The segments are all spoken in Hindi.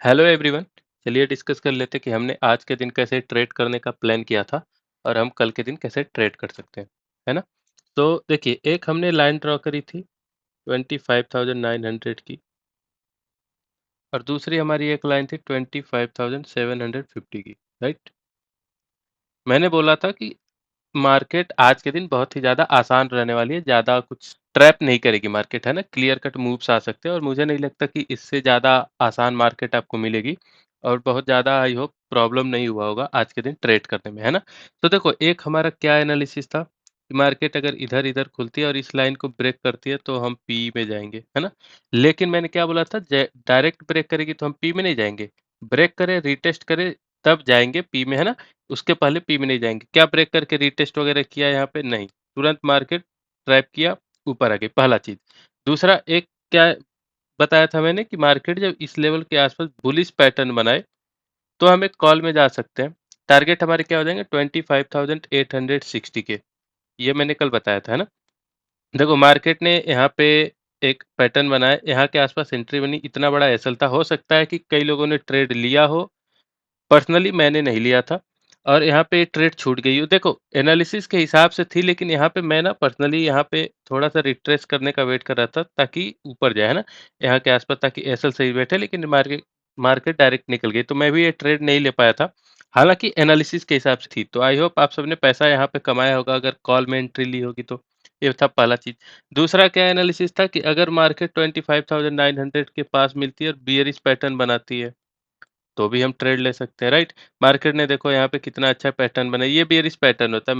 Hello everyone. चलिए डिस्कस कर लेते हैं कि हमने आज के दिन कैसे ट्रेड करने का प्लान किया था और हम कल के दिन कैसे ट्रेड कर सकते हैं, है ना? तो देखिए, एक हमने लाइन ड्रॉ करी थी 25,900 की और दूसरी हमारी एक लाइन थी 25,750 की, राइट? मैंने बोला था कि मार्केट आज के दिन बहुत ही ज़्यादा आसान रहने वाली है, ज़्यादा कुछ ट्रैप नहीं करेगी मार्केट, है ना? क्लियर कट मूव्स आ सकते हैं और मुझे नहीं लगता कि इससे ज़्यादा आसान मार्केट आपको मिलेगी और बहुत ज़्यादा आई होप प्रॉब्लम नहीं हुआ होगा आज के दिन ट्रेड करने में, है ना? तो देखो, एक हमारा क्या एनालिसिस था कि मार्केट अगर इधर-इधर खुलती है और इस लाइन को ब्रेक करती है तो हम पी में जाएँगे, है ना? लेकिन मैंने क्या बोला था, ज डायरेक्ट ब्रेक करेगी तो हम पी में नहीं जाएँगे, ब्रेक करे, रीटेस्ट करे तब जाएँगे पी में, है ना? उसके पहले पी में नहीं जाएँगे। क्या ब्रेक करके रीटेस्ट वगैरह किया यहाँ पे? नहीं। तुरंत मार्केट ट्रैप किया, ऊपर आ गई, पहला चीज़। दूसरा एक क्या बताया था मैंने कि मार्केट जब इस लेवल के आस-पास बुलिश पैटर्न बनाए, तो हम एक कॉल में जा सकते हैं। टारगेट हमारे क्या हो जाएँगे 25,860 के। ये मैंने कल बताया था, है ना? देखो, मार्केट ने यहाँ पे एक पैटर्न बनाया, यहाँ के आस-पास एंट्री बनी, इतना बड़ा एसएल था। हो सकता है कि कई लोगों ने ट्रेड लिया हो, पर्सनली मैंने नहीं लिया था और यहाँ पे ट्रेड छूट गई। देखो, एनालिसिस के हिसाब से थी, लेकिन यहाँ पे मैं ना पर्सनली यहाँ पे थोड़ा-सा रिट्रेस करने का वेट कर रहा था ताकि ऊपर जाए, है ना? यहाँ के आस-पास ताकि एसएल सही बैठे, लेकिन मार्केट मार्केट डायरेक्ट निकल गई, तो मैं भी ये ट्रेड नहीं ले पाया था। हालाँकि एनालिसिस के हिसाब से थी, तो आई होप आप सबने पैसा यहाँ पे कमाया होगा अगर कॉल में एंट्री ली होगी तो। ये था पहला चीज़। दूसरा क्या एनालिसिस था कि अगर मार्केट 25,900 के पास मिलती है और बियरिश पैटर्न बनाती है, तो भी हम ट्रेड ले सकते हैं, राइट? मार्केट ने देखो यहाँ पे कितना अच्छा पैटर्न बनाया, ये बेयरिश पैटर्न होता है।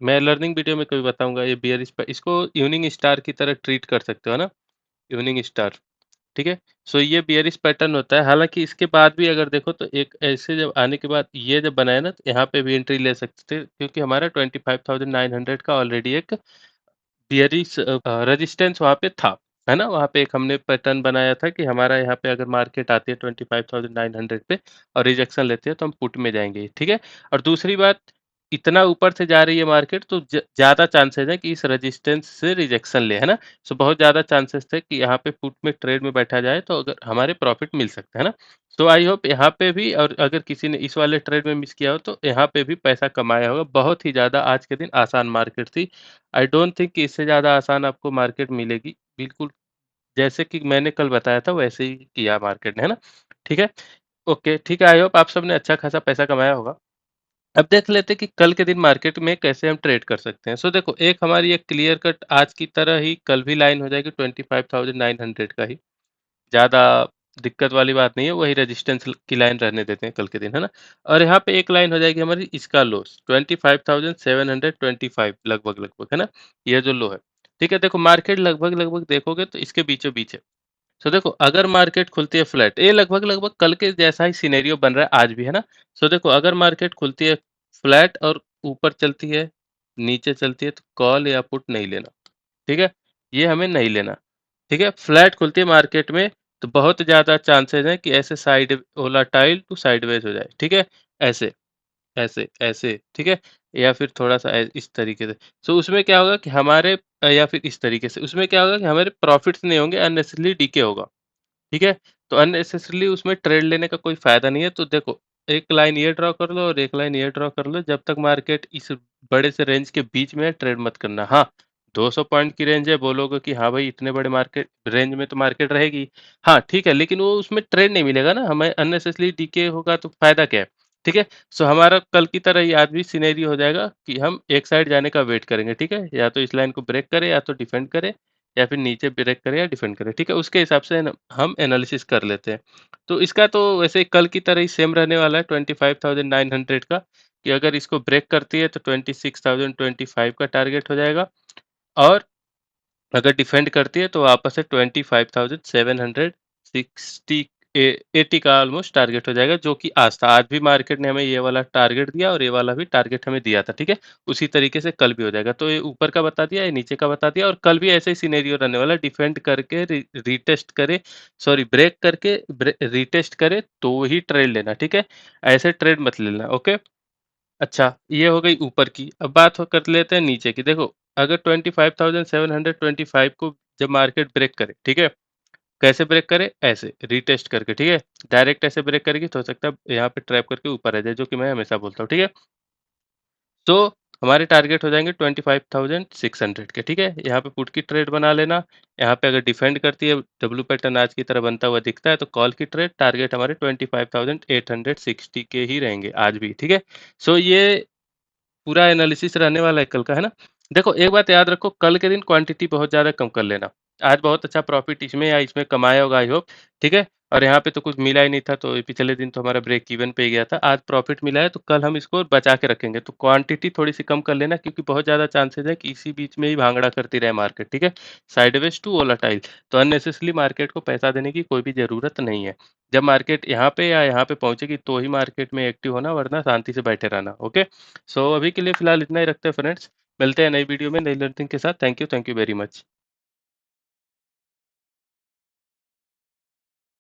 मैं लर्निंग वीडियो में कभी बताऊँगा, ये इसको इवनिंग स्टार की तरह ट्रीट कर सकते हो ना, इवनिंग स्टार, ठीक है? सो ये बेयरिश पैटर्न होता है, हालाँकि इसके बाद भी अगर देखो तो एक ऐसे जब आने के बाद ये जब बनाया ना, तो यहाँ पे भी एंट्री ले सकते थे क्योंकि हमारा 25,900 का ऑलरेडी एक बियरिश रेजिस्टेंस वहाँ पे था, है ना? वहाँ पे एक हमने पैटर्न बनाया था कि हमारा यहाँ पे अगर मार्केट आती है 25,900 पे और रिजेक्शन लेती है तो हम पुट में जाएँगे, ठीक है? और दूसरी बात, इतना ऊपर से जा रही है मार्केट तो ज़्यादा चांसेज़ है कि इस रेजिस्टेंस से रिजेक्शन ले, है ना? सो बहुत ज़्यादा चांसेस थे कि यहाँ पे पुट में ट्रेड में बैठा जाए तो अगर हमारे प्रॉफिट मिल सकता है ना? सो आई होप यहाँ पे भी, और अगर किसी ने इस वाले ट्रेड में मिस किया हो तो यहाँ पे भी पैसा कमाया होगा। बहुत ही ज़्यादा आज के दिन आसान मार्केट थी। आई डोंट थिंक कि इससे ज़्यादा आसान आपको मार्केट मिलेगी। बिल्कुल जैसे कि मैंने कल बताया था वैसे ही किया मार्केट ने, है ना? ठीक है? ओके, ठीक है, आई होप आप सबने अच्छा खासा पैसा कमाया होगा। अब देख लेते हैं कि कल के दिन मार्केट में कैसे हम ट्रेड कर सकते हैं। सो देखो, एक हमारी एक क्लियर कट आज की तरह ही कल भी लाइन हो जाएगी 25,900 का ही। ज़्यादा दिक्कत वाली बात नहीं है, वही रेजिस्टेंस की लाइन रहने देते हैं कल के दिन, है ना? और यहाँ पे एक लाइन हो जाएगी हमारी इसका लो 25,725 लगभग-लगभग, है ना? ये जो लो है, ठीक है? देखो, मार्केट लगभग-लगभग देखोगे तो इसके बीचों-बीच है। सो देखो, अगर मार्केट खुलती है फ्लैट, ये लगभग-लगभग कल के जैसा ही सिनेरियो बन रहा है आज भी, है ना? सो देखो, अगर मार्केट खुलती है फ्लैट और ऊपर चलती है, नीचे चलती है तो कॉल या पुट नहीं लेना, ठीक है? ये हमें नहीं लेना। ठीक है? फ्लैट खुलती है मार्केट में तो बहुत ज़्यादा चांसेज़ हैं कि ऐसे साइड वोलेटाइल टू साइडवेज हो जाए, ठीक है? ऐसे, ऐसे, ठीक है? या फिर थोड़ा-सा इस तरीके से। सो उसमें क्या होगा कि हमारे या फिर इस तरीके से, उसमें क्या होगा कि हमारे प्रॉफिट्स नहीं होंगे, अननेसेसरीली डीके होगा। ठीक है? तो अननेसेसरीली उसमें ट्रेड लेने का कोई फ़ायदा नहीं है। तो देखो, एक लाइन ये ड्रॉ कर लो और एक लाइन ये ड्रॉ कर लो, जब तक मार्केट इस बड़े से रेंज के बीच में है, ट्रेड मत करना। हाँ, 200 पॉइंट की रेंज है, बोलोगे कि हाँ भाई, इतने बड़े मार्केट रेंज में तो मार्केट रहेगी। हाँ, ठीक है, लेकिन वो उसमें ट्रेड नहीं मिलेगा ना, हमें अननेसेसरीली डीके होगा तो फ़ायदा क्या है? ठीक है? सो हमारा कल की तरह ही आज भी सिनेरियो हो जाएगा कि हम एक साइड जाने का वेट करेंगे, ठीक है? या तो इस लाइन को ब्रेक करे या तो डिफेंड करे या फिर नीचे ब्रेक करे या डिफेंड करे, ठीक है? उसके हिसाब से न हम एनालिसिस कर लेते हैं। तो इसका तो वैसे कल की तरह ही सेम रहने वाला है 25,900 का, कि अगर इसको ब्रेक करती है तो 26,025 का टारगेट हो जाएगा और अगर डिफेंड करती है तो वापस से 25,760 ए 80 का ऑलमोस्ट टारगेट हो जाएगा, जो कि आज था। आज भी मार्केट ने हमें ये वाला टारगेट दिया और ये वाला भी टारगेट हमें दिया था, ठीक है? उसी तरीके से कल भी हो जाएगा। तो ये ऊपर का बता दिया, ये नीचे का बता दिया और कल भी ऐसे ही सिनेरियो रहने वाला है, डिफेंड करके रीटेस्ट करे, सॉरी ब्रेक करके रीटेस्ट करे तो ही ट्रेड लेना, ठीक है? ऐसे ट्रेड मत लेना, ओके? अच्छा, ये हो गई ऊपर की। अब बात हो कर लेते हैं नीचे की। देखो, अगर 25,725 को जब मार्केट ब्रेक करे, ठीक है? कैसे ब्रेक करे? ऐसे रीटेस्ट करके, ठीक है? डायरेक्ट ऐसे ब्रेक करेगी तो हो सकता है यहाँ पे ट्रैप करके ऊपर आ जाए, जो कि मैं हमेशा बोलता हूँ, ठीक है? तो हमारे टारगेट हो जाएँगे 25,600 के, ठीक है? यहाँ पे पुट की ट्रेड बना लेना, यहाँ पे अगर डिफेंड करती है, डब्ल्यू पैटर्न आज की तरह बनता हुआ दिखता है, तो कॉल की ट्रेड टारगेट हमारे 25,860 के ही रहेंगे आज भी, ठीक है? सो ये पूरा एनालिसिस रहने वाला है कल का, है ना? देखो एक बात याद रखो, कल के दिन क्वांटिटी बहुत ज़्यादा कम कर लेना। आज बहुत अच्छा प्रॉफ़िट इसमें या इसमें कमाया होगा आई होप, ठीक है? और यहाँ पे तो कुछ मिला ही नहीं था, तो पिछले दिन तो हमारा ब्रेक इवन पे ही गया था। आज प्रॉफ़िट मिला है, तो कल हम इसको बचा के रखेंगे। तो क्वांटिटी थोड़ी-सी कम कर लेना, क्योंकि बहुत ज़्यादा चांसेज़ है कि इसी बीच में ही भांगड़ा करती रहे मार्केट, ठीक है? साइडवेज़ टू वोलेटाइल, तो अननेसेसरीली मार्केट को पैसा देने की कोई भी ज़रूरत नहीं है। जब मार्केट यहाँ पे या यहाँ पे पहुँचेगी, तो ही मार्केट में एक्टिव होना, वरना शांति से बैठे रहना, ओके? सो अभी के लिए फिलहाल इतना ही रखते हैं फ्रेंड्स। मिलते हैं नई वीडियो में नई लर्निंग के साथ। Thank you very much.